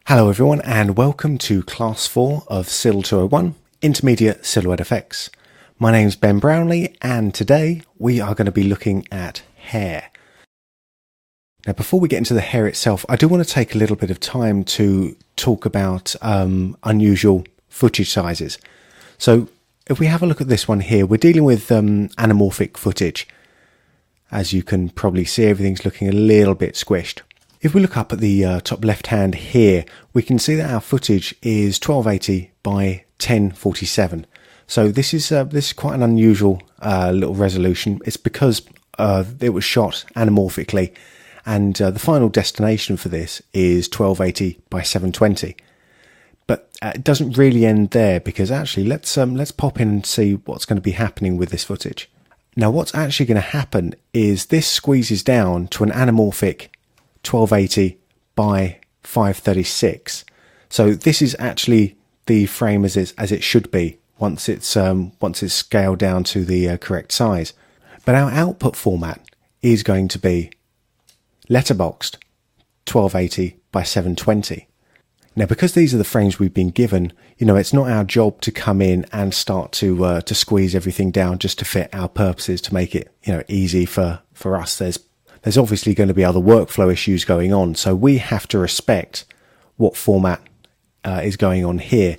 Hello everyone and welcome to Class 4 of sil201 Intermediate Silhouette Effects. My name's Ben Brownlee and today we are going to be looking at hair. Now before we get into the hair itself, I do want to take a little bit of time to talk about unusual footage sizes. So if we have a look at this one here, we're dealing with anamorphic footage. As you can probably see, everything's looking a little bit squished. If we look up at the top left hand here, we can see that our footage is 1280 by 1047. So this is quite an unusual little resolution. It's because it was shot anamorphically, and the final destination for this is 1280 by 720. But it doesn't really end there, because actually let's pop in and see what's going to be happening with this footage. Now what's actually going to happen is this squeezes down to an anamorphic 1280 by 536. So this is actually the frame as it should be once it's scaled down to the correct size. But our output format is going to be letterboxed 1280 by 720. Now because these are the frames we've been given, it's not our job to come in and start to squeeze everything down just to fit our purposes, to make it easy for us. There's obviously going to be other workflow issues going on, so we have to respect what format is going on here.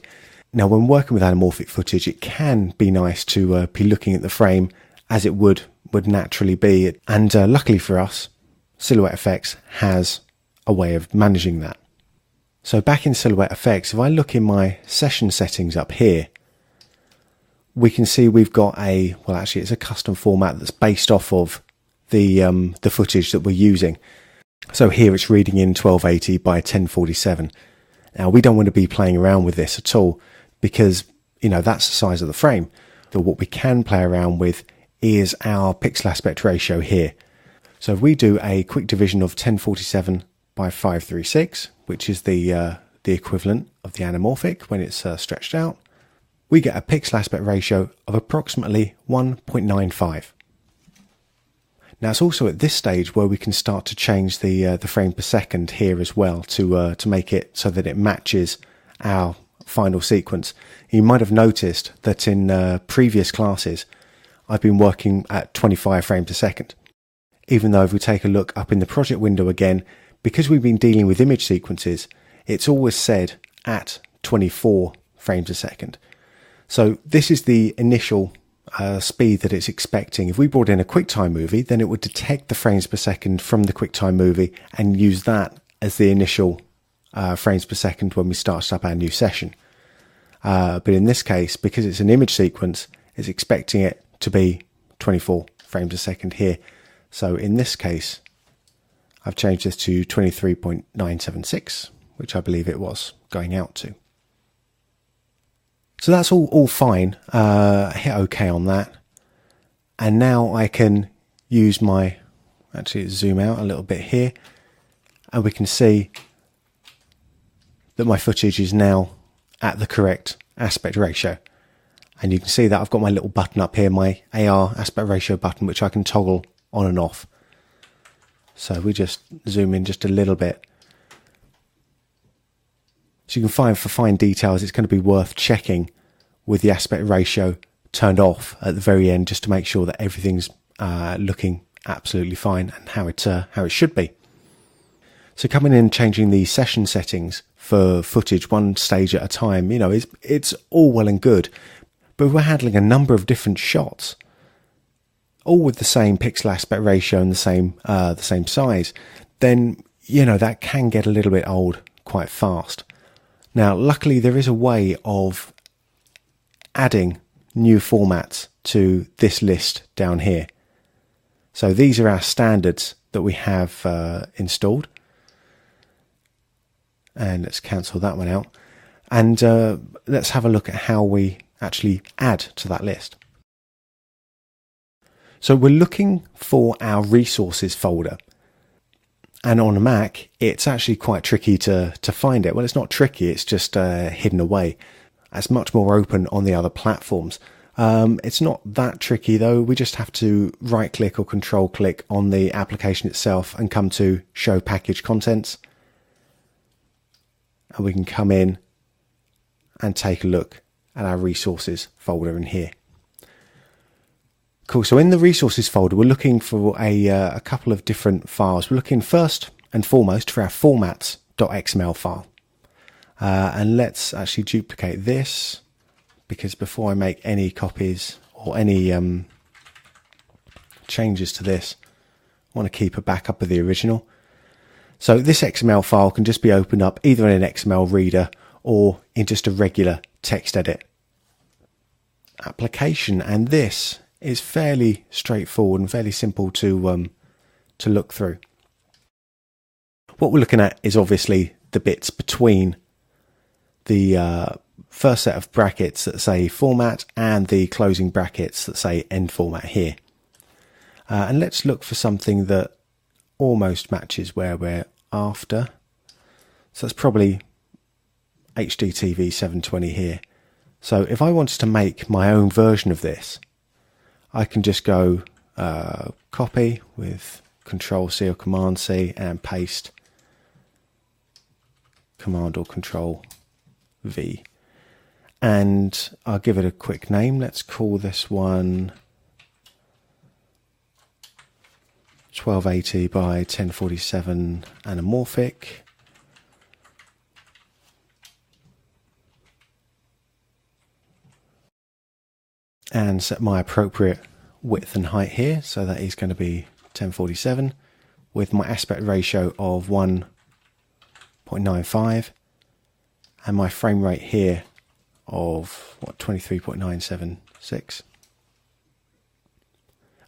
Now, when working with anamorphic footage, it can be nice to be looking at the frame as it would naturally be, and luckily for us, Silhouette Effects has a way of managing that. So back in Silhouette Effects, if I look in my session settings up here, we can see we've got it's a custom format that's based off of the footage that we're using. So here it's reading in 1280 by 1047. Now we don't want to be playing around with this at all, because that's the size of the frame. But what we can play around with is our pixel aspect ratio here. So if we do a quick division of 1047 by 536, which is the equivalent of the anamorphic when it's stretched out, we get a pixel aspect ratio of approximately 1.95. Now it's also at this stage where we can start to change the frame per second here as well to make it so that it matches our final sequence. You might have noticed that in previous classes I've been working at 25 frames a second. Even though if we take a look up in the project window again, because we've been dealing with image sequences, it's always said at 24 frames a second. So this is the initial speed that it's expecting. If we brought in a QuickTime movie, then it would detect the frames per second from the QuickTime movie and use that as the initial frames per second when we start up our new session. But in this case, because it's an image sequence, it's expecting it to be 24 frames a second here. So in this case, I've changed this to 23.976, which I believe it was going out to. So that's all fine. Hit OK on that. And now I can use actually zoom out a little bit here, and we can see that my footage is now at the correct aspect ratio. And you can see that I've got my little button up here, my AR aspect ratio button, which I can toggle on and off. So we just zoom in just a little bit. So you can find, for fine details, it's going to be worth checking with the aspect ratio turned off at the very end, just to make sure that everything's looking absolutely fine and how it should be. So coming in and changing the session settings for footage one stage at a time, it's all well and good, but we're handling a number of different shots, all with the same pixel aspect ratio and the same size, then that can get a little bit old quite fast. Now, luckily, there is a way of adding new formats to this list down here. So these are our standards that we have installed. And let's cancel that one out. And let's have a look at how we actually add to that list. So we're looking for our resources folder. And on a Mac, it's actually quite tricky to find it. Well, it's not tricky, it's just hidden away. It's much more open on the other platforms. It's not that tricky though. We just have to right click or control click on the application itself and come to show package contents. and we can come in and take a look at our resources folder in here. Cool, so in the resources folder we're looking for a couple of different files. We're looking first and foremost for our formats.xml file. And let's actually duplicate this, because before I make any copies or any changes to this, I want to keep a backup of the original. So this XML file can just be opened up either in an XML reader or in just a regular text edit application, and this is fairly straightforward and fairly simple to look through. What we're looking at is obviously the bits between the first set of brackets that say format and the closing brackets that say end format here. And let's look for something that almost matches where we're after. So that's probably HDTV 720 here. So if I wanted to make my own version of this, I can just go copy with Control-C or Command-C and paste Command or Control-V. And I'll give it a quick name. Let's call this one 1280 by 1047 anamorphic. And set my appropriate width and height here, so that is going to be 1047 with my aspect ratio of 1.95 and my frame rate here of 23.976.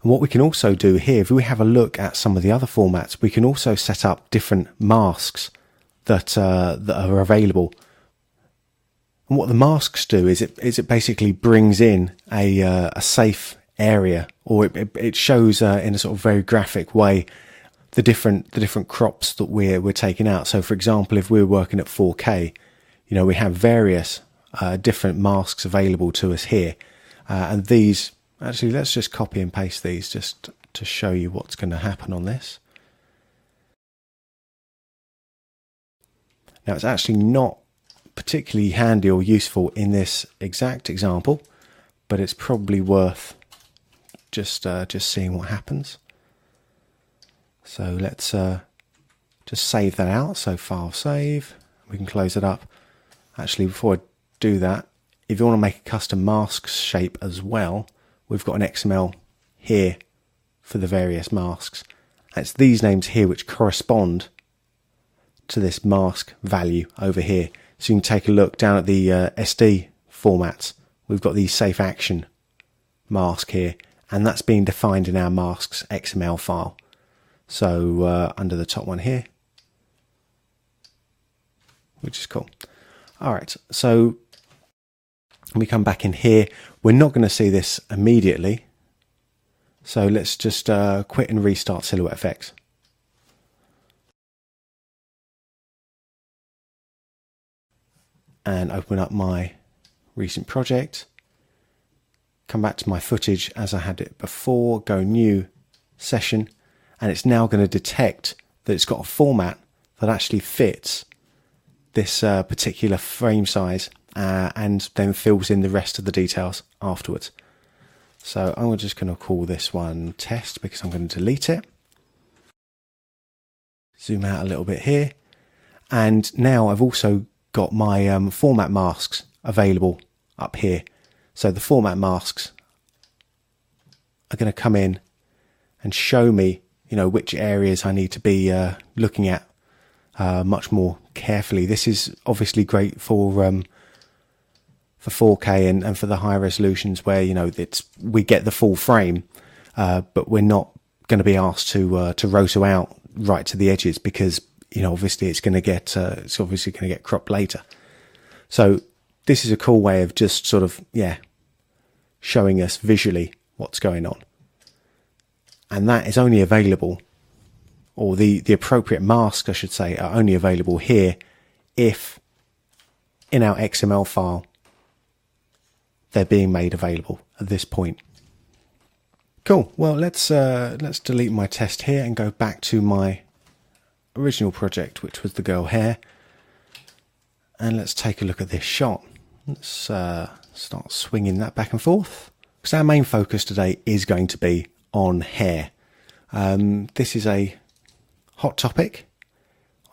And what we can also do here, if we have a look at some of the other formats, we can also set up different masks that are available. And what the masks do is it basically brings in a safe area, or it shows in a sort of very graphic way the different crops that we're taking out. So for example, if we're working at 4K, you know, we have various different masks available to us here, and these actually, let's just copy and paste these just to show you what's going to happen on this. Now it's actually not particularly handy or useful in this exact example, but it's probably worth just seeing what happens. So let's just save that out. So file save, we can close it up. Actually, before I do that, if you want to make a custom masks shape as well, we've got an XML here for the various masks. It's these names here which correspond to this mask value over here. So you can take a look down at the SD formats. We've got the safe action mask here, and that's being defined in our masks XML file. So under the top one here, which is cool. All right, so we come back in here. We're not going to see this immediately, so let's just quit and restart Silhouette FX. And open up my recent project, come back to my footage as I had it before, go new session, and it's now going to detect that it's got a format that actually fits this particular frame size, and then fills in the rest of the details afterwards. So I'm just going to call this one test because I'm going to delete it. Zoom out a little bit here, and now I've also got my format masks available up here. So the format masks are going to come in and show me, you know, which areas I need to be looking at much more carefully. This is obviously great for 4K and for the higher resolutions where, you know, we get the full frame, but we're not going to be asked to roto out right to the edges because, you know, obviously it's going to get cropped later. So this is a cool way of just sort of, showing us visually what's going on. And that is only available, or the appropriate masks, I should say, are only available here if in our XML file they're being made available at this point. Cool. Well, let's delete my test here and go back to my original project, which was the girl hair. and let's take a look at this shot. Let's start swinging that back and forth. So our main focus today is going to be on hair. This is a hot topic,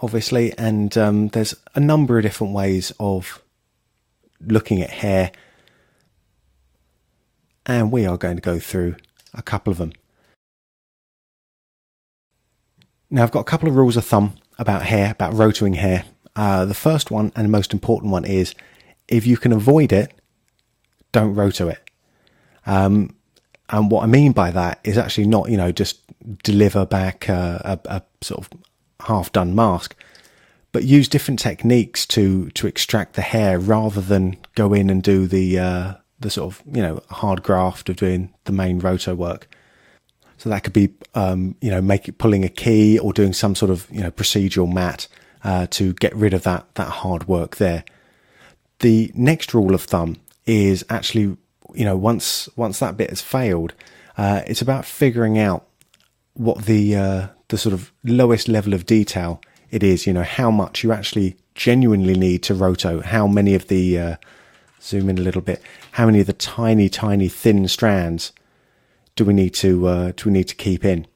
obviously, and there's a number of different ways of looking at hair, and we are going to go through a couple of them. Now, I've got a couple of rules of thumb about hair, about rotoing hair. The first one and the most important one is, if you can avoid it, don't roto it. And what I mean by that is actually not, just deliver back a sort of half-done mask, but use different techniques to extract the hair rather than go in and do the sort of, hard graft of doing the main roto work. So that could be, pulling a key or doing some sort of, procedural mat to get rid of that hard work there. The next rule of thumb is actually, once that bit has failed, it's about figuring out what the sort of lowest level of detail it is. How much you actually genuinely need to roto. How many of the zoom in a little bit. How many of the tiny thin strands do we need to keep in?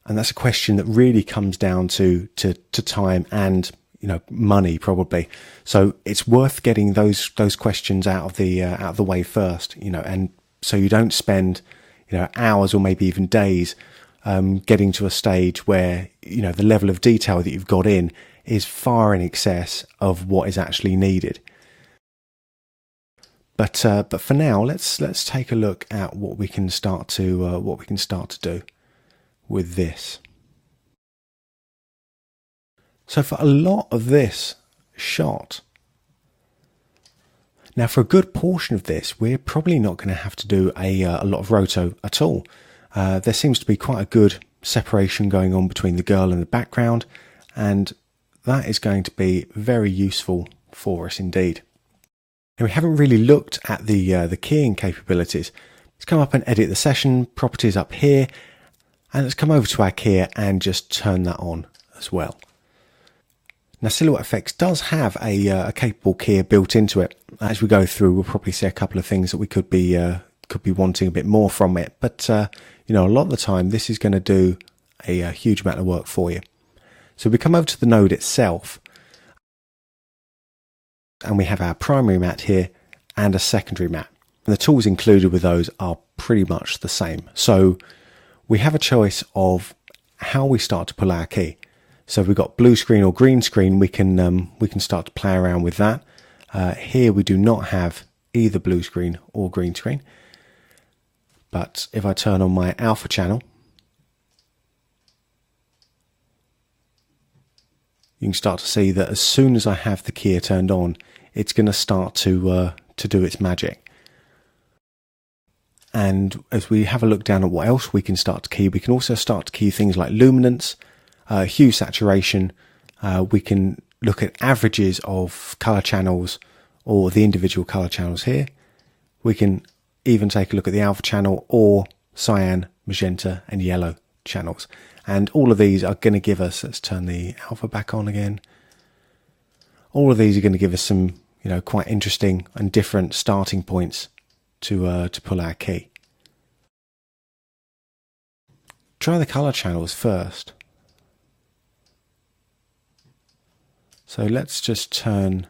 And that's a question that really comes down to time and money, probably. So it's worth getting those questions out of the way first, and so you don't spend hours or maybe even days getting to a stage where the level of detail that you've got in is far in excess of what is actually needed. But for now, let's take a look at what we can start to do with this. So for a lot of this shot, now for a good portion of this, we're probably not going to have to do a lot of roto at all. There seems to be quite a good separation going on between the girl and the background, and that is going to be very useful for us indeed. Now, we haven't really looked at the keying capabilities. Let's come up and edit the session, properties up here, and let's come over to our keyer and just turn that on as well. Now, Silhouette FX does have a capable keyer built into it. As we go through, we'll probably see a couple of things that we could be wanting a bit more from it. But a lot of the time, this is going to do a huge amount of work for you. So we come over to the node itself, and we have our primary mat here and a secondary mat. And the tools included with those are pretty much the same. So we have a choice of how we start to pull our key. So if we've got blue screen or green screen, we can start to play around with that. Here we do not have either blue screen or green screen. But if I turn on my alpha channel, you can start to see that as soon as I have the keyer turned on, it's going to start to do its magic. And as we have a look down at what else we can start to key, we can also start to key things like luminance, hue saturation. We can look at averages of color channels or the individual color channels here. We can even take a look at the alpha channel or cyan, magenta and yellow channels. And all of these are going to give us, let's turn the alpha back on again. All of these are going to give us some, quite interesting and different starting points to pull our key. Try the color channels first. So let's just turn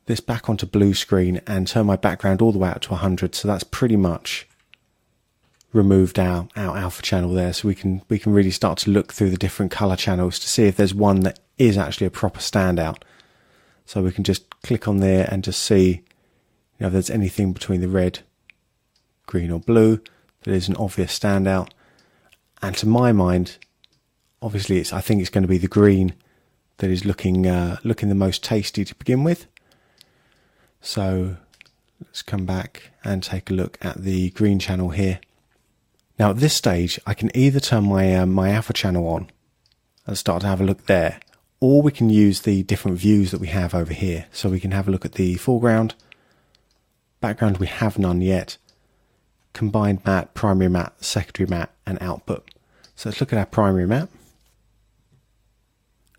this back onto blue screen and turn my background all the way out to 100. So that's pretty much removed our alpha channel there, so we can really start to look through the different color channels to see if there's one that is actually a proper standout. So we can just click on there and just see if there's anything between the red, green or blue that is an obvious standout. And to my mind, obviously I think it's going to be the green that is looking the most tasty to begin with. So let's come back and take a look at the green channel here. Now at this stage, I can either turn my alpha channel on and start to have a look there, or we can use the different views that we have over here. So we can have a look at the foreground, background we have none yet, combined matte, primary matte, secondary matte and output. So let's look at our primary matte.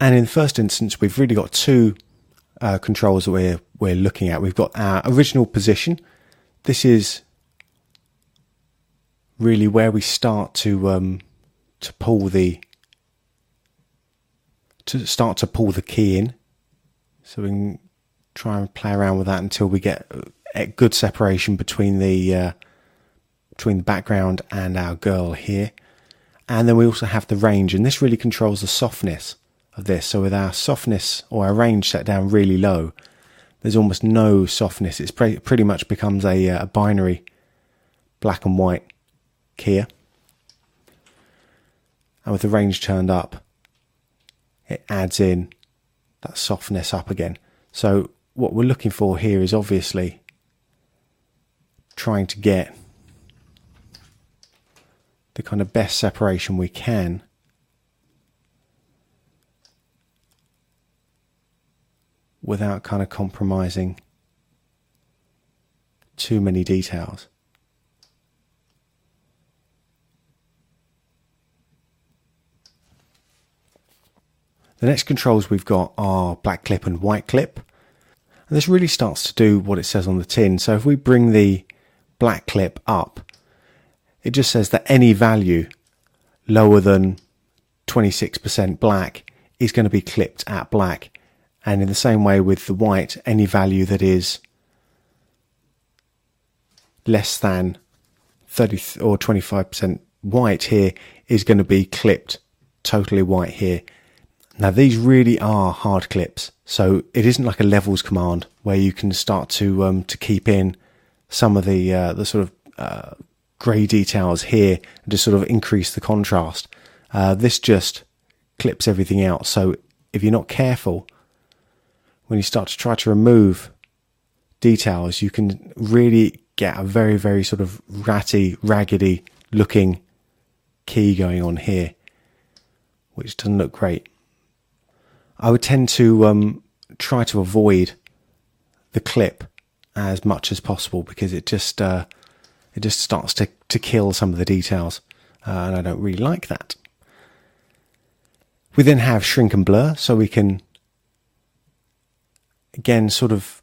And in the first instance, we've really got two controls that we're looking at. We've got our original position. This is really where we start to pull the key in. So we can try and play around with that until we get a good separation between the background and our girl here. And then we also have the range, and this really controls the softness of this. So with our softness or our range set down really low, there's almost no softness. It's pretty much becomes a binary black and white key. And with the range turned up, it adds in that softness up again. So what we're looking for here is obviously trying to get the kind of best separation we can without kind of compromising too many details. The next controls we've got are black clip and white clip. And this really starts to do what it says on the tin. So if we bring the black clip up, it just says that any value lower than 26% black is going to be clipped at black. And in the same way with the white, any value that is less than 30 or 25% white here is going to be clipped totally white here. Now these really are hard clips, so it isn't like a levels command where you can start to keep in some of the sort of grey details here and just sort of increase the contrast. This just clips everything out. So if you're not careful, when you start to try to remove details, you can really get a very, very sort of ratty, raggedy looking key going on here, which doesn't look great. I would tend to try to avoid the clip as much as possible because it just starts to kill some of the details, and I don't really like that. We then have shrink and blur, so we can again sort of,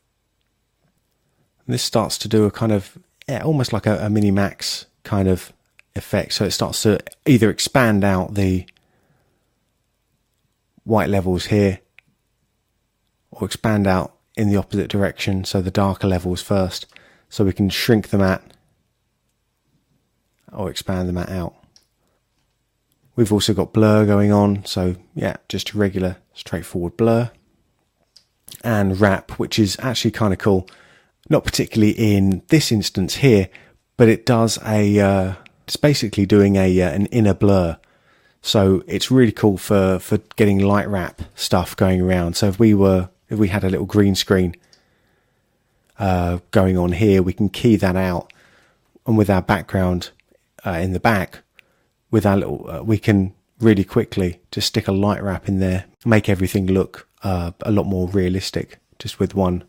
this starts to do a kind of almost like a mini max kind of effect. So it starts to either expand out the white levels here or expand out in the opposite direction, so the darker levels first, so we can shrink them at or expand them out. We've also got blur going on, so yeah, just a regular straightforward blur. And wrap, which is actually kind of cool, not particularly in this instance here, but it does it's basically doing an inner blur. So it's really cool for getting light wrap stuff going around. So if we had a little green screen going on here, we can key that out, and with our background in the back, with our little, we can really quickly just stick a light wrap in there, make everything look a lot more realistic, just with one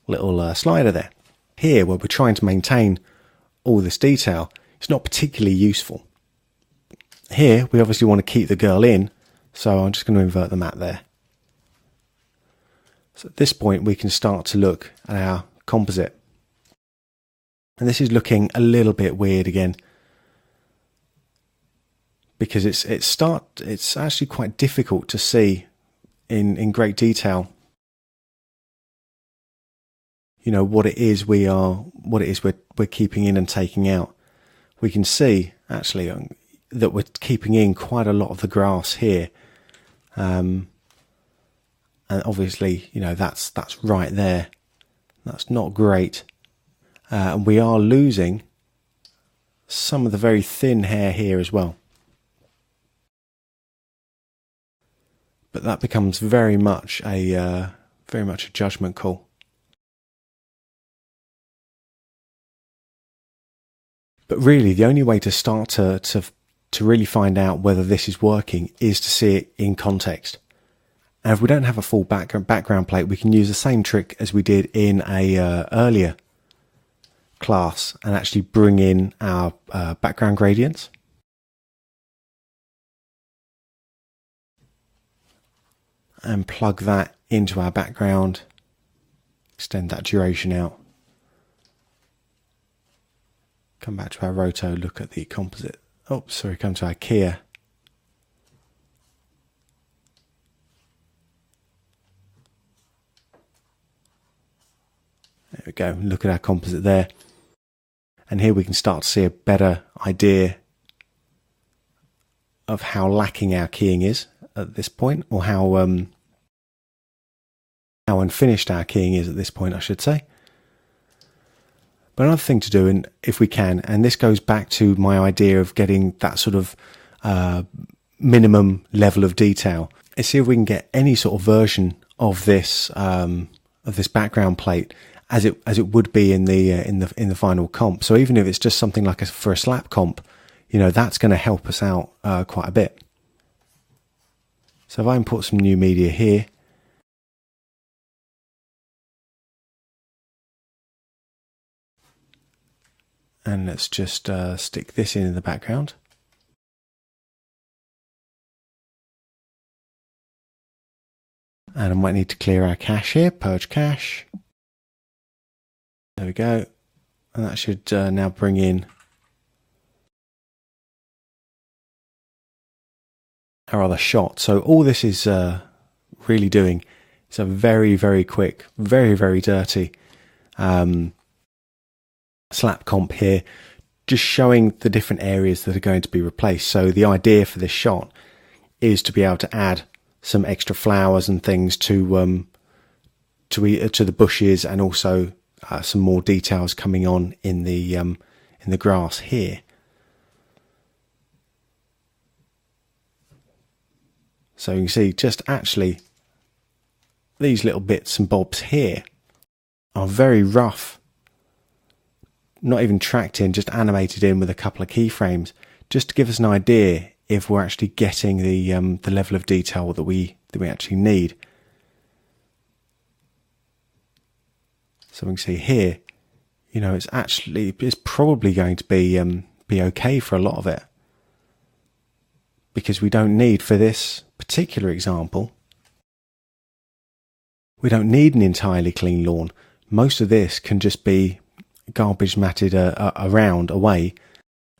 little slider there. Here, where we're trying to maintain all this detail, it's not particularly useful. Here, we obviously want to keep the girl in, so I'm just going to invert the map there. So at this point, we can start to look at our composite. And this is looking a little bit weird again, because it's actually quite difficult to see in great detail, you know, what it is we're keeping in and taking out. We can see actually that we're keeping in quite a lot of the grass here, and obviously, you know, that's right there. That's not great, and we are losing some of the very thin hair here as well. But that becomes very much a judgment call. But really, the only way to start to really find out whether this is working is to see it in context. And if we don't have a full background plate, we can use the same trick as we did in a earlier class and actually bring in our background gradients. and plug that into our background, extend that duration out, come back to our roto, look at the composite, oh sorry, come to our keyer, there we go, look at our composite there, and here we can start to see a better idea of how lacking our keying is at this point, or how unfinished our keying is at this point, I should say. But another thing to do, and if we can, and this goes back to my idea of getting that sort of minimum level of detail, is see if we can get any sort of version of this background plate as it would be in the final comp. So even if it's just something like for a slap comp, you know, that's going to help us out quite a bit. So if I import some new media here, and let's just stick this in the background. And I might need to clear our cache here, purge cache. There we go. And that should now bring in our other shot. So all this is really doing is a very, very quick, very, very dirty slap comp here, just showing the different areas that are going to be replaced. So the idea for this shot is to be able to add some extra flowers and things to the bushes, and also some more details coming on in the grass here. So you can see just actually these little bits and bobs here are very rough, not even tracked in, just animated in with a couple of keyframes, just to give us an idea if we're actually getting the level of detail that we actually need. So we can see here, you know, it's probably going to be okay for a lot of it, because we don't need, for this particular example, we don't need an entirely clean lawn. Most of this can just be garbage matted around, away,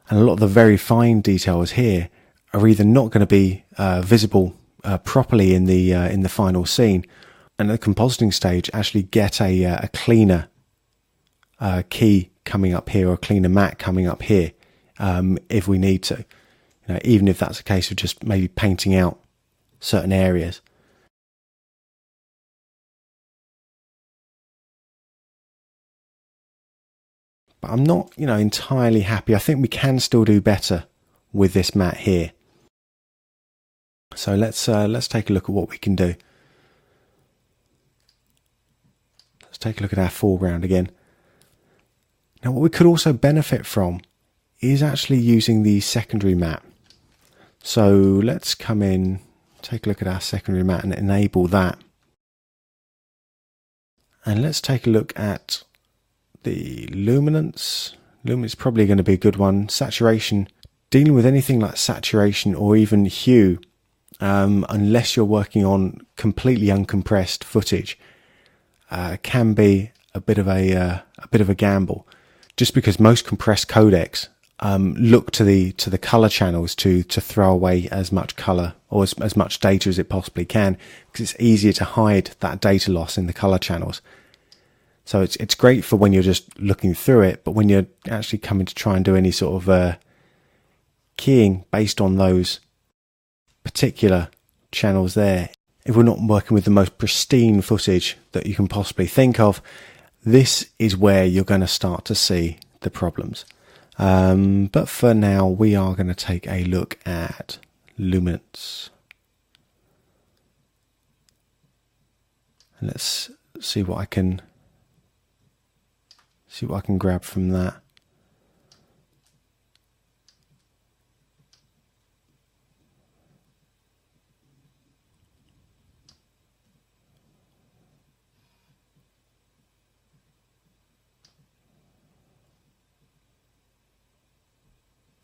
and a lot of the very fine details here are either not going to be visible properly in the final scene, and at the compositing stage actually get a cleaner key coming up here, or a cleaner mat coming up here, if we need to. You know, even if that's a case of just maybe painting out certain areas. But I'm not, you know, entirely happy. I think we can still do better with this mat here. So let's take a look at what we can do. Let's take a look at our foreground again. Now what we could also benefit from is actually using the secondary mat. So let's come in, take a look at our secondary mat and enable that. And let's take a look at the luminance. Luminance is probably going to be a good one. Saturation, dealing with anything like saturation or even hue, unless you're working on completely uncompressed footage, can be a bit of a gamble, just because most compressed codecs look to the color channels to throw away as much color or as much data as it possibly can, because it's easier to hide that data loss in the color channels. So it's great for when you're just looking through it, but when you're actually coming to try and do any sort of keying based on those particular channels there, if we're not working with the most pristine footage that you can possibly think of, this is where you're going to start to see the problems. But for now, we are going to take a look at luminance. And let's see what I can grab from that.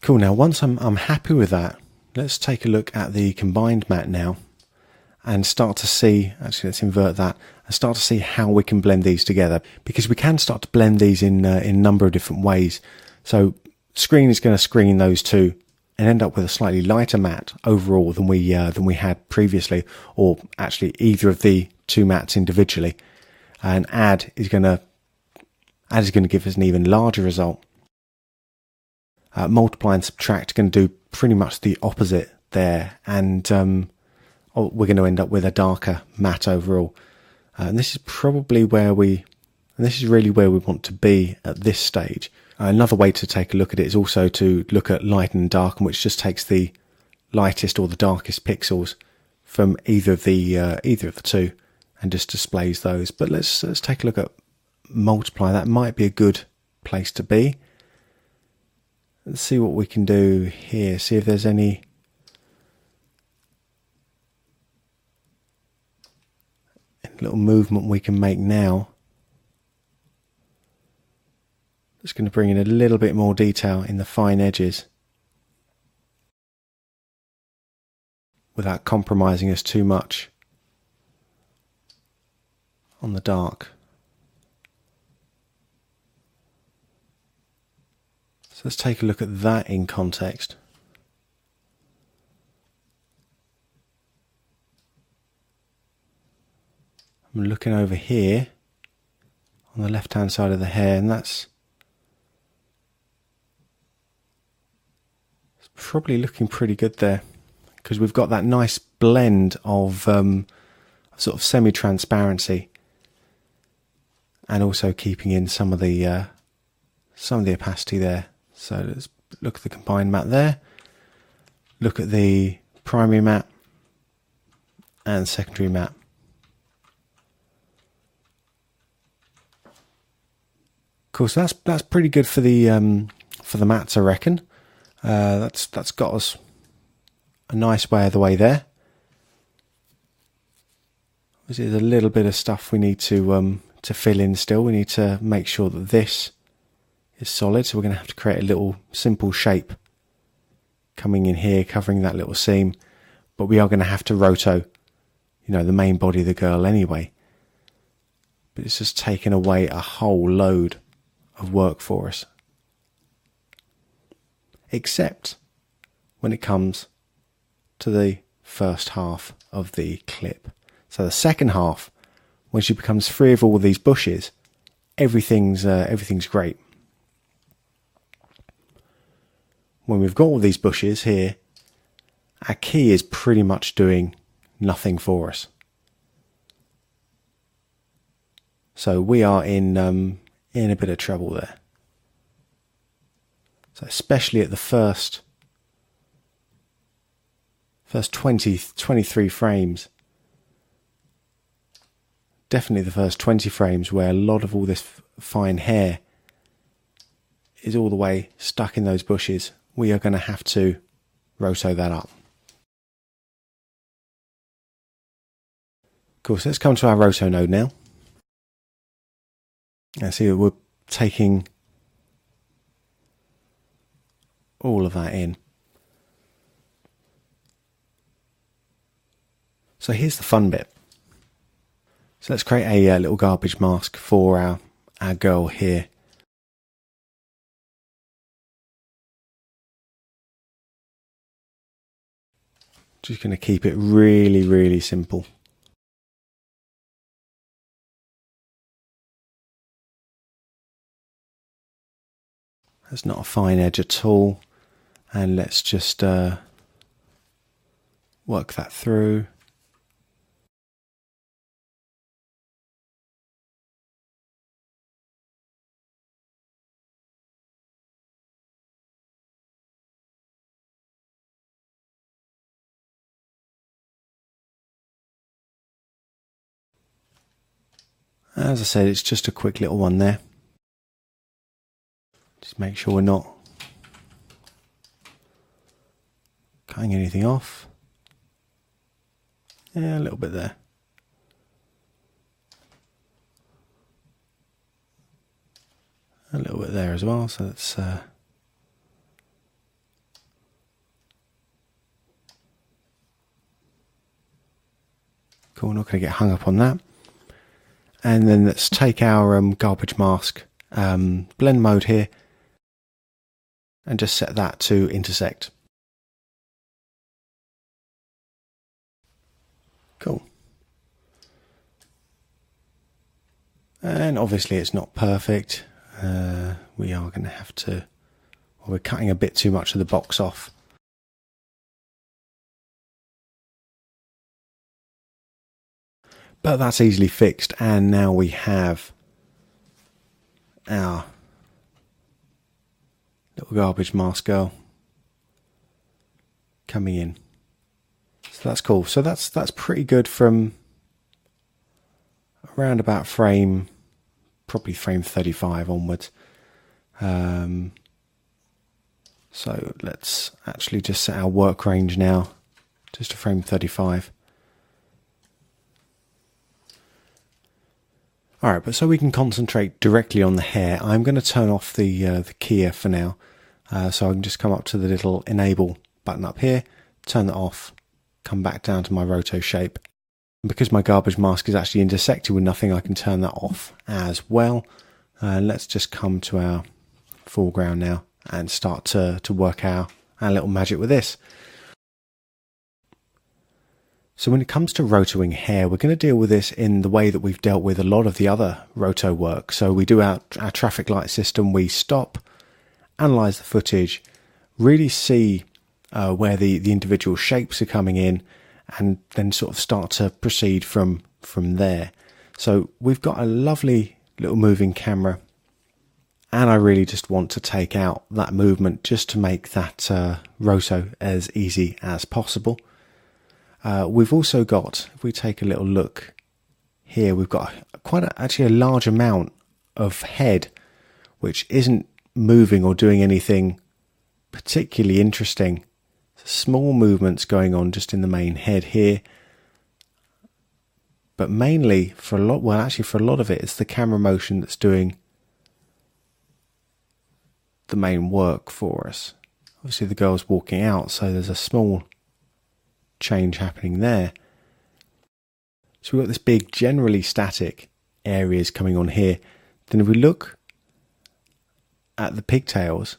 Cool. Now, once I'm happy with that, let's take a look at the combined mat now. and start to see, actually let's invert that, and start to see how we can blend these together, because we can start to blend these in a number of different ways. So screen is going to screen those two and end up with a slightly lighter matte overall than we had previously, or actually either of the two mattes individually. And add is going to give us an even larger result. Multiply and subtract are going to do pretty much the opposite there, and we're going to end up with a darker matte overall. And this is probably this is really where we want to be at this stage. Another way to take a look at it is also to look at lighten and darken, which just takes the lightest or the darkest pixels from either of the two and just displays those. But let's take a look at multiply. That might be a good place to be. Let's see what we can do here. See if there's any little movement we can make now. Just going to bring in a little bit more detail in the fine edges without compromising us too much on the dark. So let's take a look at that in context. I'm looking over here on the left hand side of the hair, and that's probably looking pretty good there, because we've got that nice blend of sort of semi-transparency and also keeping in some of the opacity there. So let's look at the combined matte there, look at the primary matte and secondary matte. Cool, so that's pretty good for the mattes, I reckon. That's got us a nice way of the way there. There's a little bit of stuff we need to fill in still. We need to make sure that this is solid, so we're going to have to create a little simple shape coming in here, covering that little seam. But we are going to have to roto, the main body of the girl anyway. But it's just taken away a whole load of work for us. Except when it comes to the first half of the clip. So the second half, when she becomes free of all of these bushes, everything's great. When we've got all these bushes here, our key is pretty much doing nothing for us. So we are in a bit of trouble there. So especially at the first 23 frames, definitely the first 20 frames, where a lot of all this fine hair is all the way stuck in those bushes, we are going to have to roto that up. Cool, so let's come to our roto node now. I see that we're taking all of that in. So here's the fun bit. So let's create a little garbage mask for our girl here. Just going to keep it really, really simple. That's not a fine edge at all. And let's just work that through. As I said, it's just a quick little one there. Just make sure we're not cutting anything off. Yeah, a little bit there. A little bit there as well, so that's Cool, not going to get hung up on that. And then let's take our garbage mask blend mode here and just set that to intersect. Cool. And obviously it's not perfect. We are going to have to, well, we're cutting a bit too much of the box off. But that's easily fixed, and now we have our little garbage mask girl coming in. So that's cool. So that's pretty good from around about probably frame 35 onwards. So let's actually just set our work range now just to frame 35. Alright, but so we can concentrate directly on the hair, I'm going to turn off the keyer for now. So I can just come up to the little enable button up here, turn that off, come back down to my roto shape. And because my garbage mask is actually intersected with nothing, I can turn that off as well. Let's just come to our foreground now and start to work our little magic with this. So when it comes to rotoing hair, we're going to deal with this in the way that we've dealt with a lot of the other roto work. So we do our traffic light system, we stop, analyze the footage, really see where the individual shapes are coming in, and then sort of start to proceed from there. So we've got a lovely little moving camera, and I really just want to take out that movement just to make that roto as easy as possible. We've also got, if we take a little look here, we've got actually a large amount of head which isn't moving or doing anything particularly interesting. Small movements going on just in the main head here, but mainly for a lot of it, it's the camera motion that's doing the main work for us. Obviously the girl's walking out, so there's a small change happening there. So we've got this big generally static areas coming on here. Then if we look at the pigtails,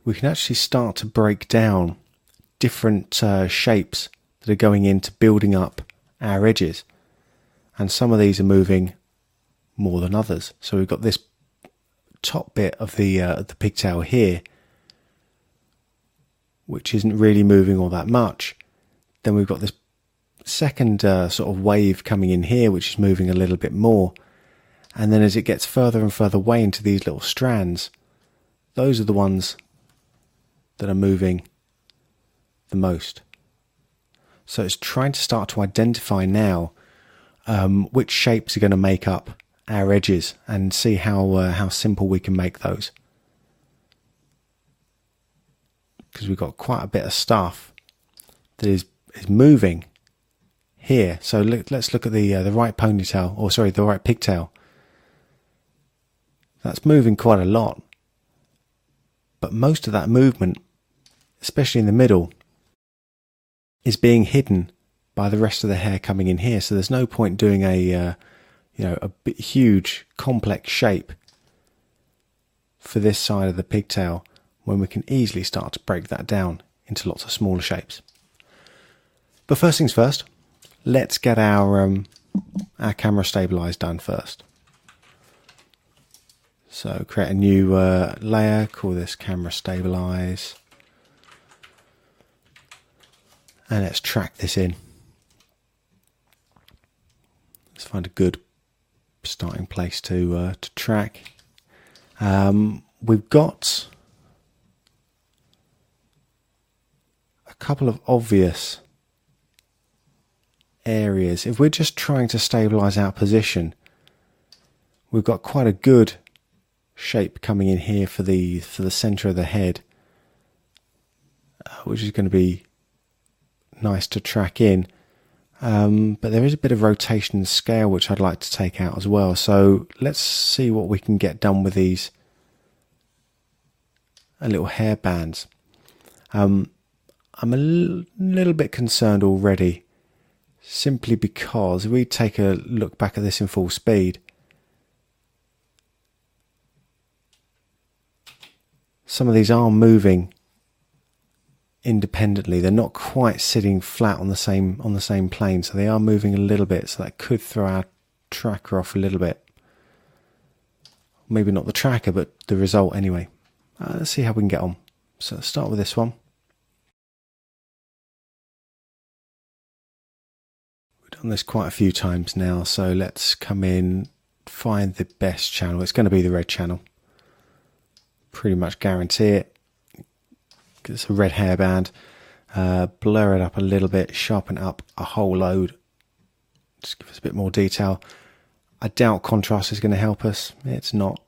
we can actually start to break down different shapes that are going into building up our edges, and some of these are moving more than others. So we've got this top bit of the pigtail here which isn't really moving all that much. Then we've got this second sort of wave coming in here, which is moving a little bit more. And then as it gets further and further away into these little strands, those are the ones that are moving the most. So it's trying to start to identify now which shapes are going to make up our edges, and see how simple we can make those. Because we've got quite a bit of stuff that is moving here. So let's look at the right ponytail, or sorry, the right pigtail. That's moving quite a lot, but most of that movement, especially in the middle, is being hidden by the rest of the hair coming in here. So there's no point doing a huge complex shape for this side of the pigtail, when we can easily start to break that down into lots of smaller shapes. But first things first, let's get our camera stabilize done first. So create a new layer, call this camera stabilize, and let's track this in. Let's find a good starting place to track. We've got a couple of obvious areas. If we're just trying to stabilize our position, we've got quite a good shape coming in here for the center of the head, which is going to be nice to track in. But there is a bit of rotation and scale which I'd like to take out as well. So let's see what we can get done with these little hair bands. I'm a little bit concerned already simply because if we take a look back at this in full speed, some of these are moving independently. They're not quite sitting flat on the same plane, so they are moving a little bit, so that could throw our tracker off a little bit. Maybe not the tracker, but the result anyway. Let's see how we can get on. So let's start with this one. We've done this quite a few times now, so let's come in, find the best channel. It's going to be the red channel. Pretty much guarantee it. It's a red hairband. Blur it up a little bit, sharpen it up a whole load. Just give us a bit more detail. I doubt contrast is going to help us. It's not.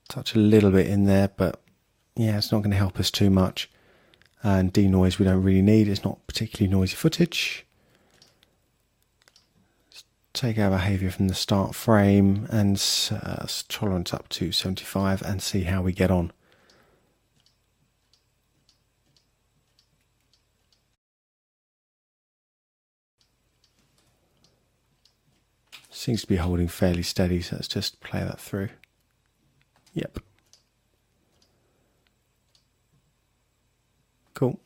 Touch a little bit in there, but yeah, it's not going to help us too much. And denoise we don't really need. It's not particularly noisy footage. Let's take our behavior from the start frame and tolerance up to 75 and see how we get on. Seems to be holding fairly steady, so let's just play that through. Yep. Cool.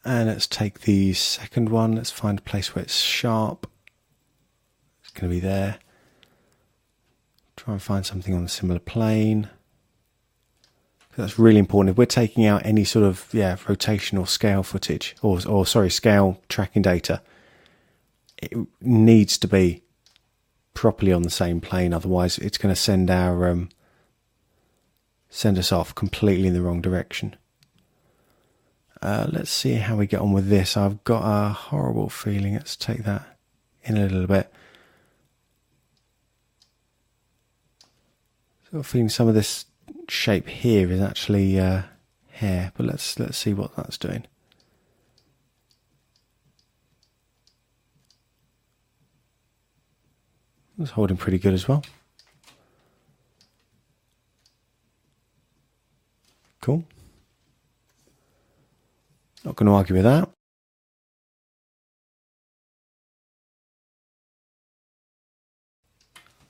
And let's take the second one. Let's find a place where it's sharp. It's going to be there. Try and find something on a similar plane. That's really important. If we're taking out any sort of rotation or scale footage, or sorry, scale tracking data, it needs to be properly on the same plane. Otherwise, it's going to send our send us off completely in the wrong direction. Let's see how we get on with this. I've got a horrible feeling. Let's take that in a little bit. So I'm feeling some of this shape here is actually hair, but let's see what that's doing. It's holding pretty good as well. Cool. Not going to argue with that.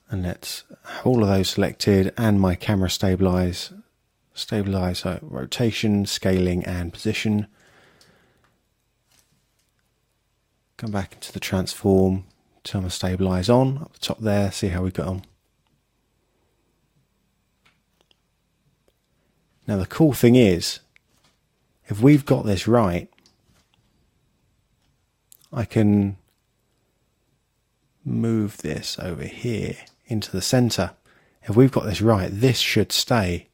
And let's have all of those selected and my camera stabilize rotation, scaling and position. Come back into the transform, turn my stabilize on up the top there, see how we got on. Now the cool thing is, if we've got this right, I can move this over here into the center. If we've got this right, this should stay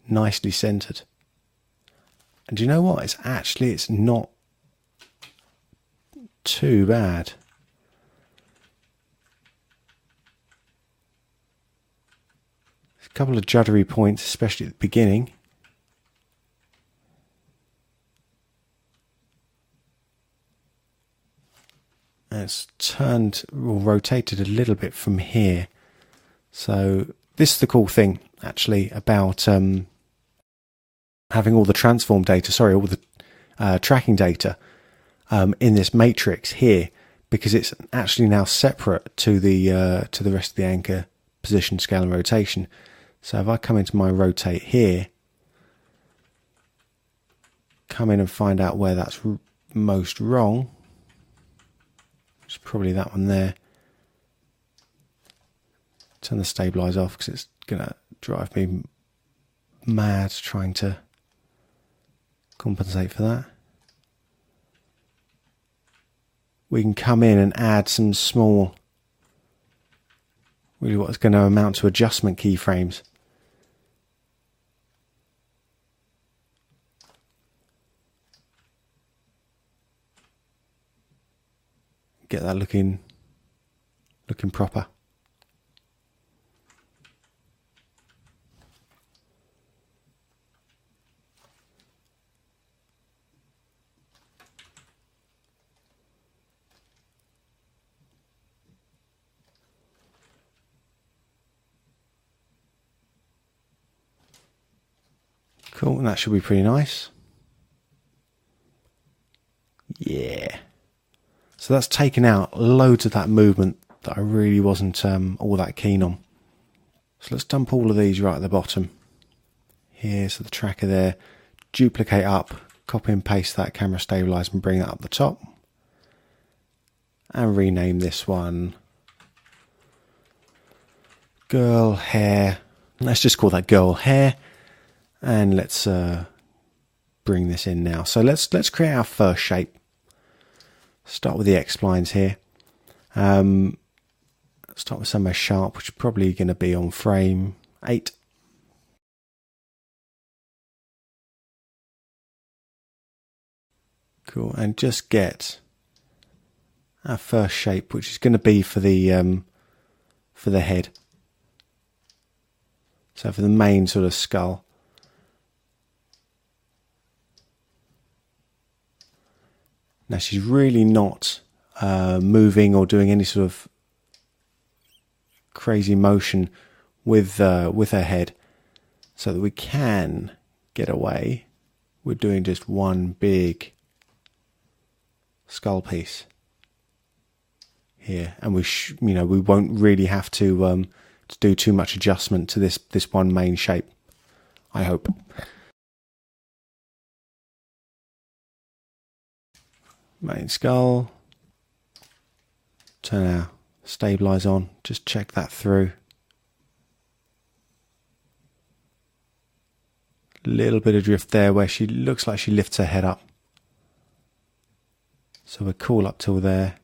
nicely centered. And do you know what? It's not too bad. A couple of juddery points, especially at the beginning. And it's turned or rotated a little bit from here. So this is the cool thing actually about having all the transform data, all the tracking data in this matrix here, because it's actually now separate to the rest of the anchor position, scale and rotation. So if I come into my rotate here, come in and find out where that's most wrong, it's probably that one there. Turn the stabilize off because it's going to drive me mad trying to compensate for that. We can come in and add some small, really what's going to amount to adjustment keyframes. Get that looking proper. Cool, and that should be pretty nice. Yeah. So that's taken out loads of that movement that I really wasn't all that keen on. So let's dump all of these right at the bottom. Here, so the tracker there. Duplicate up, copy and paste that camera stabilizer and bring that up the top. And rename this one Girl Hair. Let's just call that Girl Hair. And let's bring this in now. So let's create our first shape. Start with the X-splines here. Start with somewhere sharp, which is probably going to be on frame 8. Cool, and just get our first shape, which is going to be for the head. So for the main sort of skull. Now she's really not moving or doing any sort of crazy motion with her head, so that we can get away with doing just one big skull piece here, and we won't really have to do too much adjustment to this one main shape, I hope. Main skull. Turn our stabilize on, just check that through. Little bit of drift there where she looks like she lifts her head up. So we're cool up till there.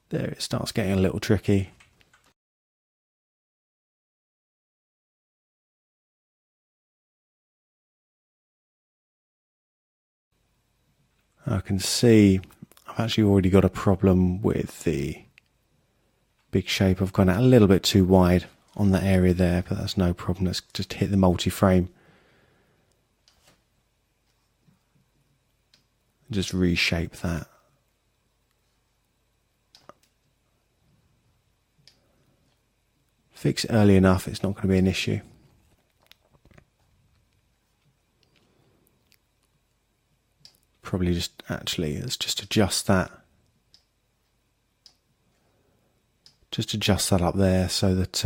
There it starts getting a little tricky. I can see I've actually already got a problem with the big shape. I've gone out a little bit too wide on that area there, but that's no problem. Let's just hit the multi-frame. Just reshape that. Fix it early enough, it's not going to be an issue. Probably just, actually, let's just adjust that. Just adjust that up there so that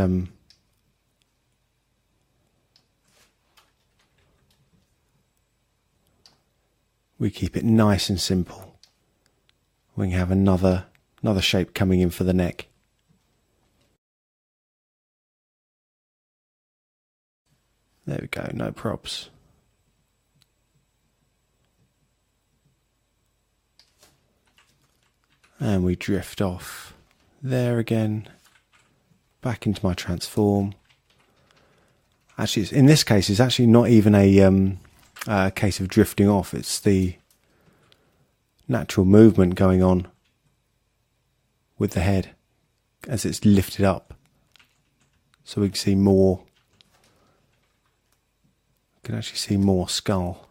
we keep it nice and simple. We can have another shape coming in for the neck. There we go, no props. And we drift off there again, back into my transform. Actually, in this case, it's actually not even a case of drifting off. It's the natural movement going on with the head as it's lifted up. So we can see more. We can actually see more skull.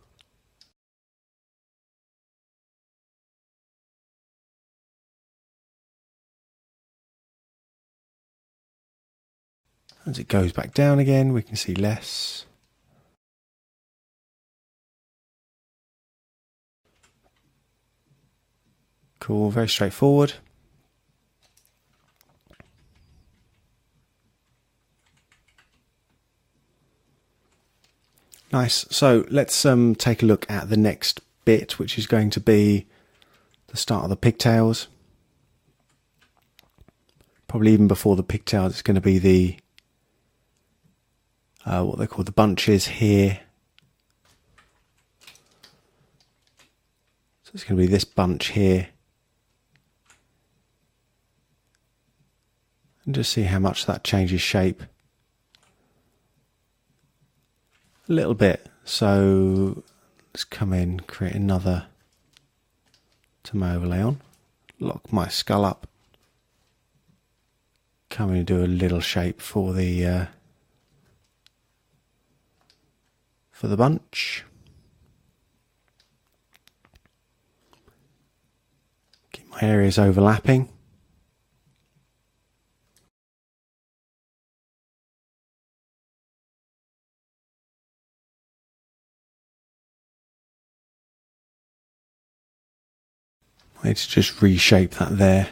As it goes back down again, we can see less. Cool, very straightforward. Nice. So let's take a look at the next bit, which is going to be the start of the pigtails. Probably even before the pigtails, it's going to be the what they call the bunches here. So it's going to be this bunch here. And just see how much that changes shape. A little bit. So let's come in, create another tomo overlay on. Lock my skull up. Come in and do a little shape for the bunch. Keep my areas overlapping. I need to just reshape that there.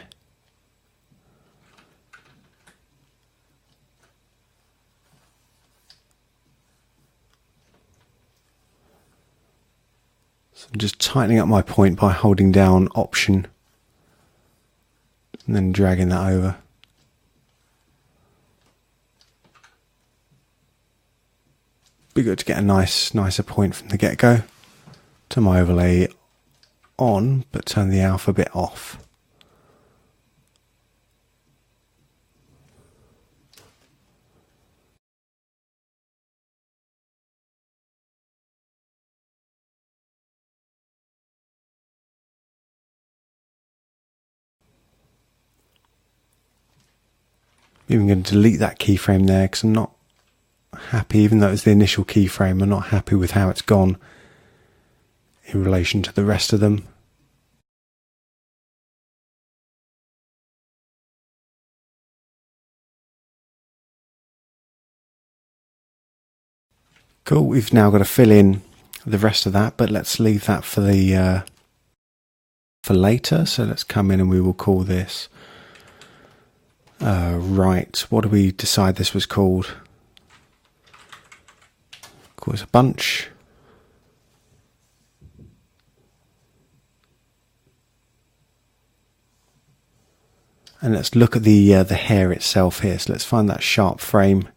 So I'm just tightening up my point by holding down Option and then dragging that over. Be good to get a nicer point from the get-go. Turn my overlay on, but turn the alpha bit off. I'm even going to delete that keyframe there because I'm not happy, even though it's the initial keyframe, I'm not happy with how it's gone in relation to the rest of them. Cool, we've now got to fill in the rest of that, but let's leave that for the for later. So let's come in and we will call this right. What do we decide this was called? Call this a bunch. And let's look at the hair itself here. So let's find that sharp frame.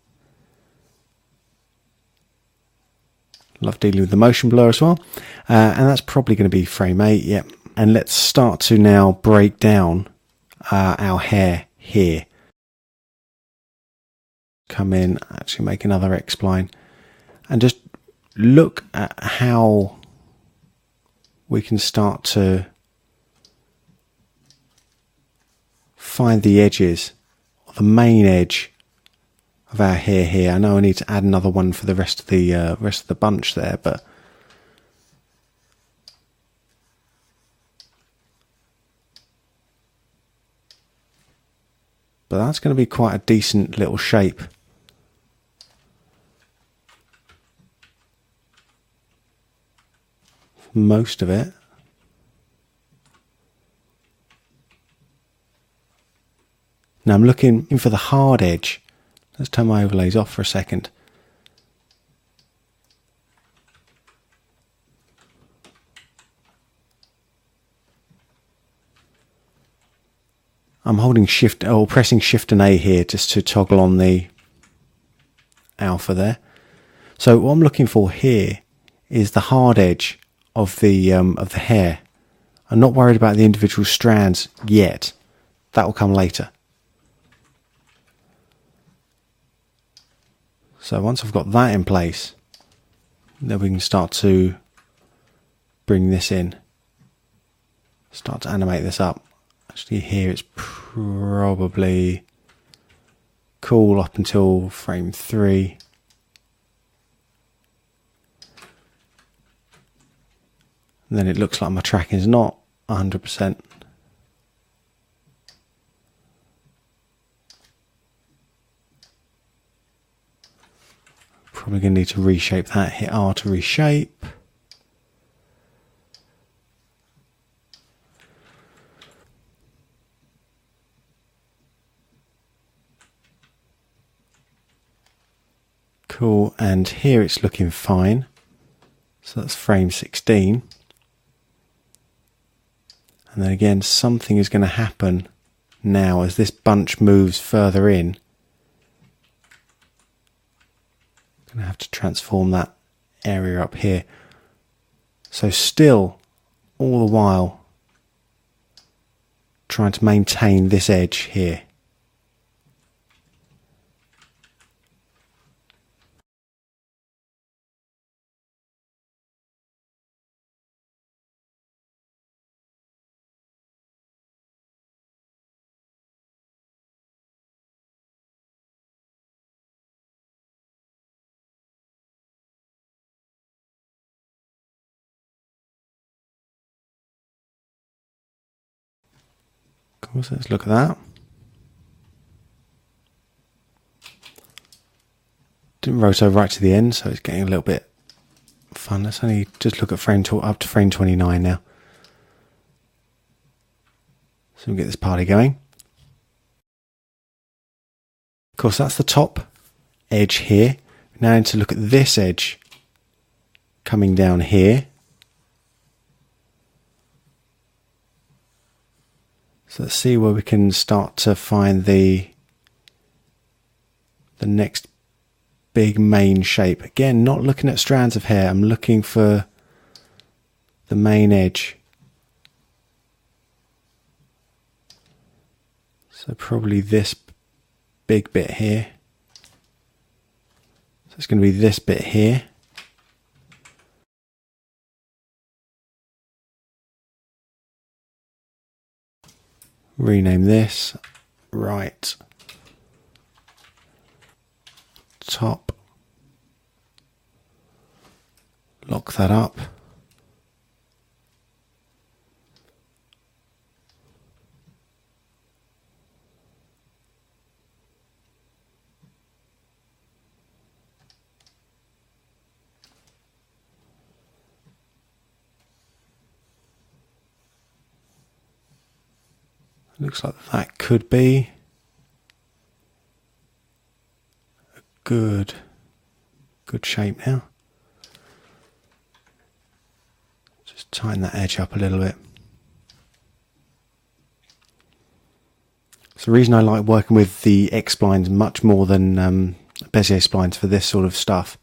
Love dealing with the motion blur as well. And that's probably going to be frame 8, yep. And let's start to now break down our hair here. Come in, actually make another X-spline. And just look at how we can start to find the edges, or the main edge of our hair here. I know I need to add another one for the rest of the bunch there, but that's going to be quite a decent little shape. Most of it. Now I'm looking for the hard edge. Let's turn my overlays off for a second. I'm holding Shift or pressing Shift and A here just to toggle on the alpha there. So what I'm looking for here is the hard edge of the hair. I'm not worried about the individual strands yet. That will come later. So once I've got that in place, then we can start to bring this in. Start to animate this up. Actually here it's probably cool up until frame 3. And then it looks like my tracking is not 100%. Probably going to need to reshape that. Hit R to reshape. Cool, and here it's looking fine. So that's frame 16. And then again, something is going to happen now as this bunch moves further in. I'm going to have to transform that area up here. So still, all the while, trying to maintain this edge here. Cool, so let's look at that. Didn't rotate right to the end, so it's getting a little bit fun. Let's only just look at up to frame 29 now. So we'll get this party going. Of course, that's the top edge here. Now I need to look at this edge coming down here. So let's see where we can start to find the next big main shape. Again, not looking at strands of hair, I'm looking for the main edge. So probably this big bit here. So it's going to be this bit here. Rename this right top. Lock that up. Looks like that could be a good shape now. Just tighten that edge up a little bit. So the reason I like working with the X splines much more than Bezier splines for this sort of stuff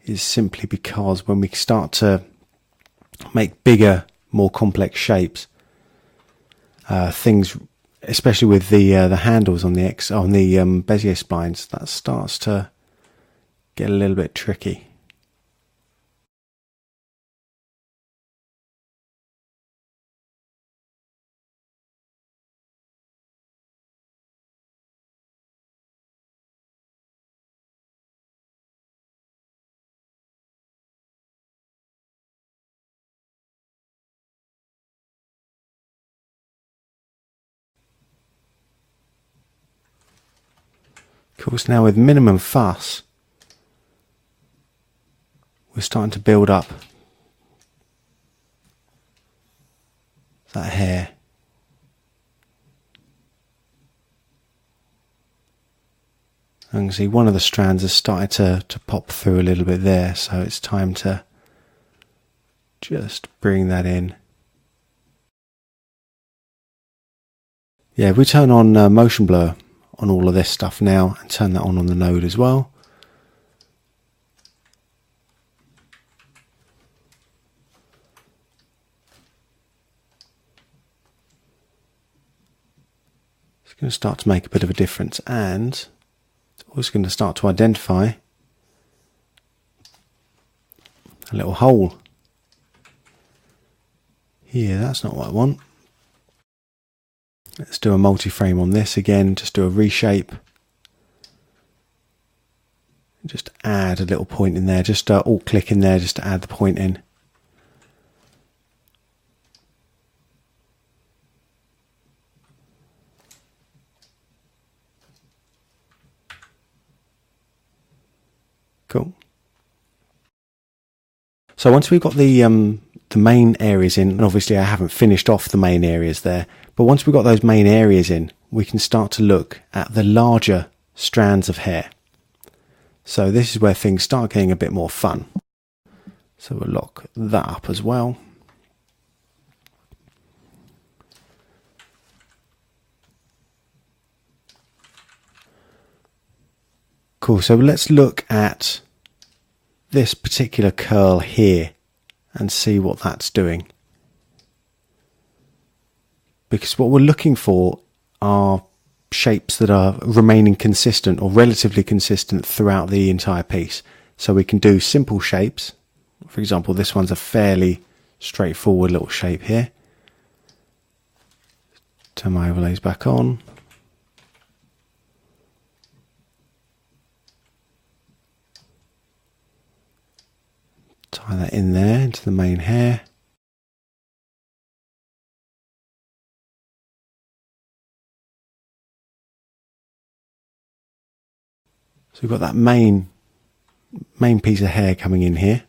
is simply because when we start to make bigger, more complex shapes, things, especially with the handles on the Bezier splines, that starts to get a little bit tricky. Of course, now with minimum fuss, we're starting to build up that hair. I can see one of the strands has started to pop through a little bit there, so it's time to just bring that in. Yeah, if we turn on motion blur on all of this stuff now and turn that on the node as well. It's going to start to make a bit of a difference, and it's also going to start to identify a little hole here. That's not what I want. Let's do a multi-frame on this again, just do a reshape. Just add a little point in there, just alt click in there just to add the point in. Cool. So once we've got the main areas in, and obviously I haven't finished off the main areas there, but once we've got those main areas in, we can start to look at the larger strands of hair. So this is where things start getting a bit more fun. So we'll lock that up as well. Cool, so let's look at this particular curl here and see what that's doing. Because what we're looking for are shapes that are remaining consistent or relatively consistent throughout the entire piece. So we can do simple shapes. For example, this one's a fairly straightforward little shape here. Turn my overlays back on. Tie that in there into the main hair. So we've got that main piece of hair coming in here.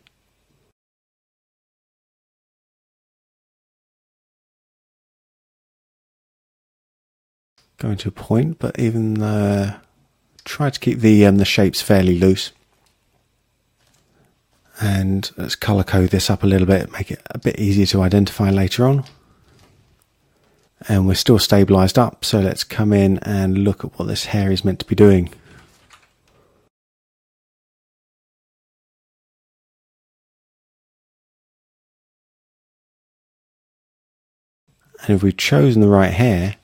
going to a point, but even try to keep the shapes fairly loose. And let's colour code this up a little bit, make it a bit easier to identify later on. And we're still stabilised up, so let's come in and look at what this hair is meant to be doing. And if we've chosen the right hair,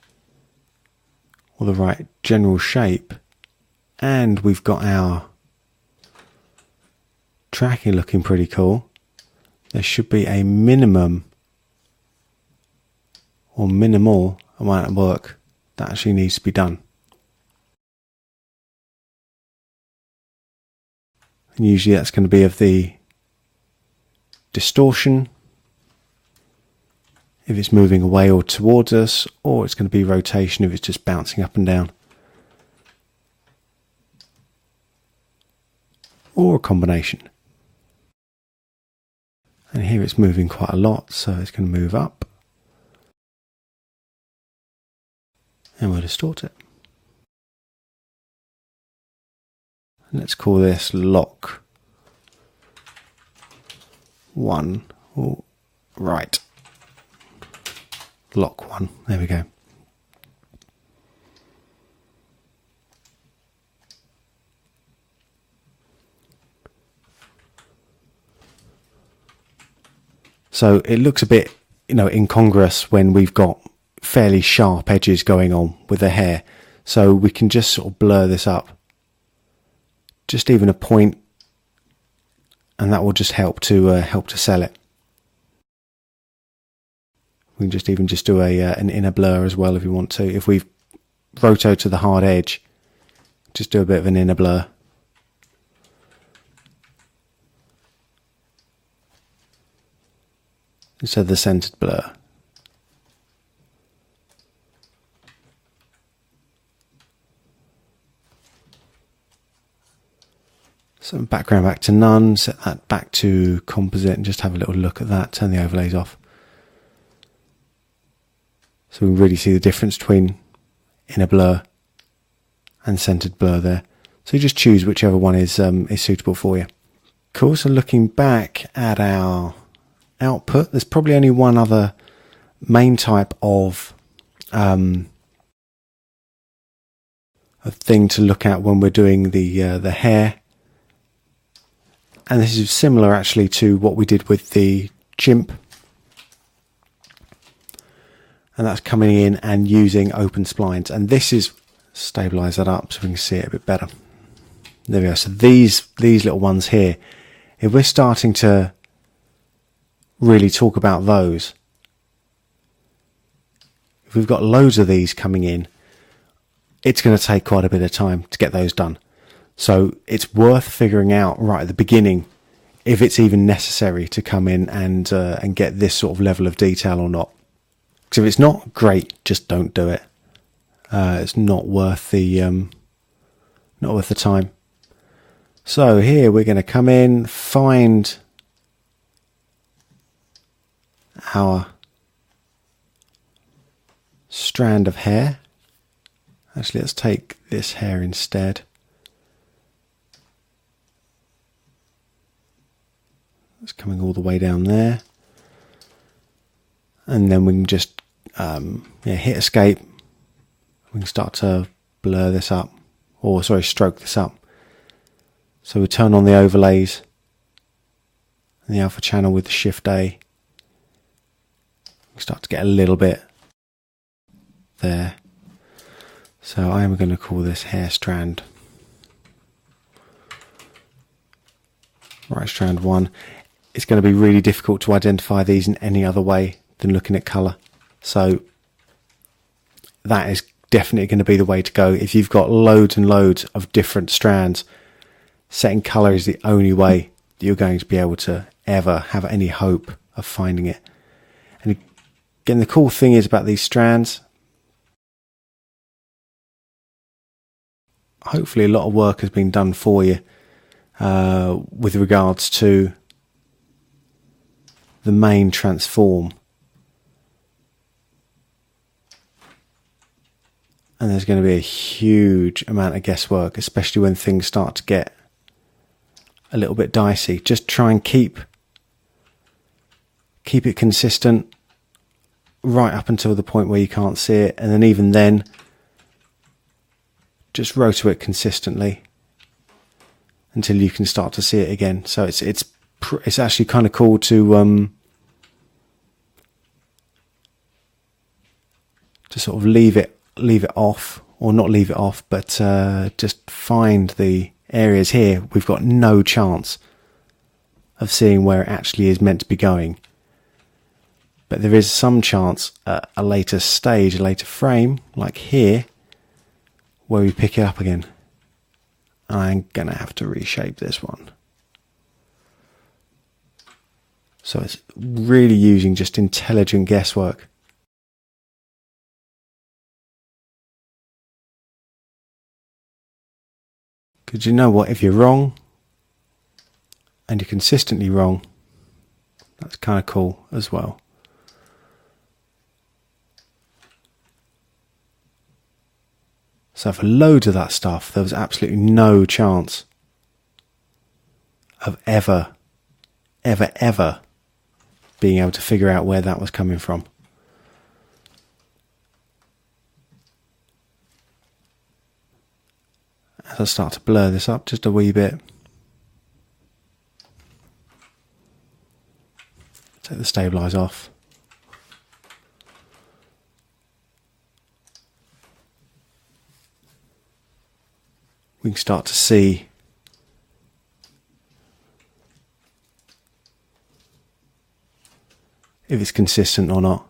or the right general shape, and we've got our tracking looking pretty cool, there should be a minimum or minimal amount of work that actually needs to be done. And usually that's going to be of the distortion, if it's moving away or towards us, or it's going to be rotation if it's just bouncing up and down, or a combination. And here it's moving quite a lot, so it's going to move up, and we'll distort it. And let's call this lock 1. Oh, right. Lock 1. There we go. So it looks a bit, incongruous when we've got fairly sharp edges going on with the hair. So we can just sort of blur this up. Just even a point, and that will just help to sell it. We can just even do an inner blur as well if you want to. If we've rotated to the hard edge, just do a bit of an inner blur. Instead of the centered blur. So background back to none, set that back to composite and just have a little look at that, turn the overlays off. So we can really see the difference between inner blur and centered blur there. So you just choose whichever one is suitable for you. Cool, so looking back at our output, there's probably only one other main type of a thing to look at when we're doing the hair, and this is similar actually to what we did with the chimp, and that's coming in and using open splines. And this is, stabilize that up so we can see it a bit better. There we go. So these little ones here, if we're starting to really talk about those, if we've got loads of these coming in, it's going to take quite a bit of time to get those done. So it's worth figuring out right at the beginning if it's even necessary to come in and get this sort of level of detail or not. Because if it's not, great, just don't do it. It's not worth the time. So here we're going to come in, find our strand of hair. Actually, let's take this hair instead. It's coming all the way down there. And then we can just hit escape. We can start to blur this up, or sorry, stroke this up. So we turn on the overlays and the alpha channel with the shift A. We start to get a little bit there. So I am going to call this hair strand. Right strand 1. It's going to be really difficult to identify these in any other way than looking at colour. So that is definitely going to be the way to go. If you've got loads and loads of different strands, setting colour is the only way that you're going to be able to ever have any hope of finding it. And again, the cool thing is about these strands, hopefully a lot of work has been done for you with regards to the main transform And there's going to be a huge amount of guesswork, especially when things start to get a little bit dicey. Just try and keep it consistent right up until the point where you can't see it, and then even then just rotate it consistently until you can start to see it again. So it's actually kind of cool to sort of leave it off, or not leave it off, but just find the areas here we've got no chance of seeing where it actually is meant to be going. But there is some chance at a later stage, a later frame, like here, where we pick it up again. I'm going to have to reshape this one. So it's really using just intelligent guesswork. Because you know what, if you're wrong, and you're consistently wrong, that's kind of cool as well. So for loads of that stuff, there was absolutely no chance of ever being able to figure out where that was coming from. As I start to blur this up just a wee bit, take the stabilize off. We can start to see if it's consistent or not.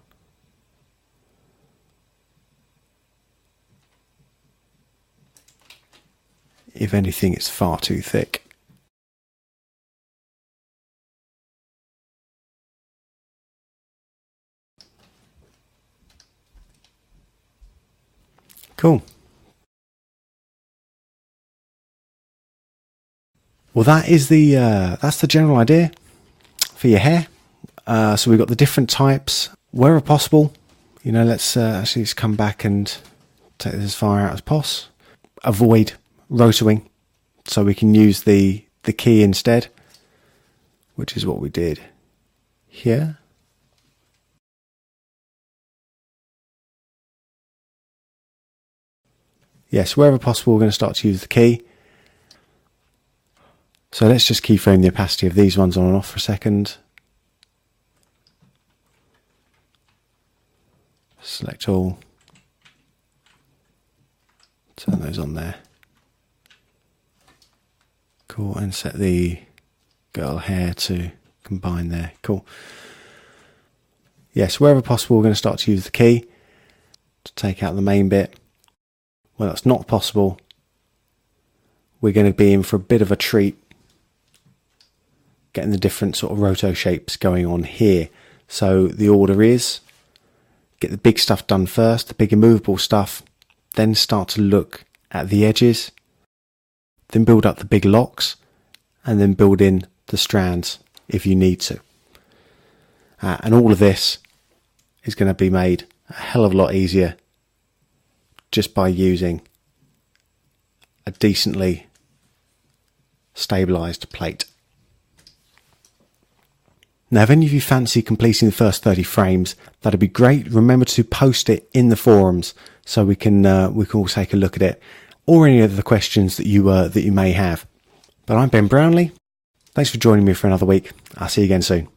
If anything, it's far too thick. Cool. Well, that's the general idea for your hair. So we've got the different types. Wherever possible, let's actually just come back and take this as far out as possible. Avoid rotoring, so we can use the key instead, which is what we did here. Yes, wherever possible, we're going to start to use the key. So let's just keyframe the opacity of these ones on and off for a second. Select all. Turn those on there. Cool, and set the girl hair to combine there. Cool. Yes, wherever possible, we're going to start to use the key to take out the main bit. Well, that's not possible. We're going to be in for a bit of a treat, getting the different sort of roto shapes going on here. So the order is, get the big stuff done first, the big immovable stuff, then start to look at the edges, then build up the big locks, and then build in the strands if you need to. And all of this is going to be made a hell of a lot easier just by using a decently stabilised plate. Now, if any of you fancy completing the first 30 frames, that'd be great. Remember to post it in the forums so we can all take a look at it, or any other questions that you may have. But I'm Ben Brownlee. Thanks for joining me for another week. I'll see you again soon.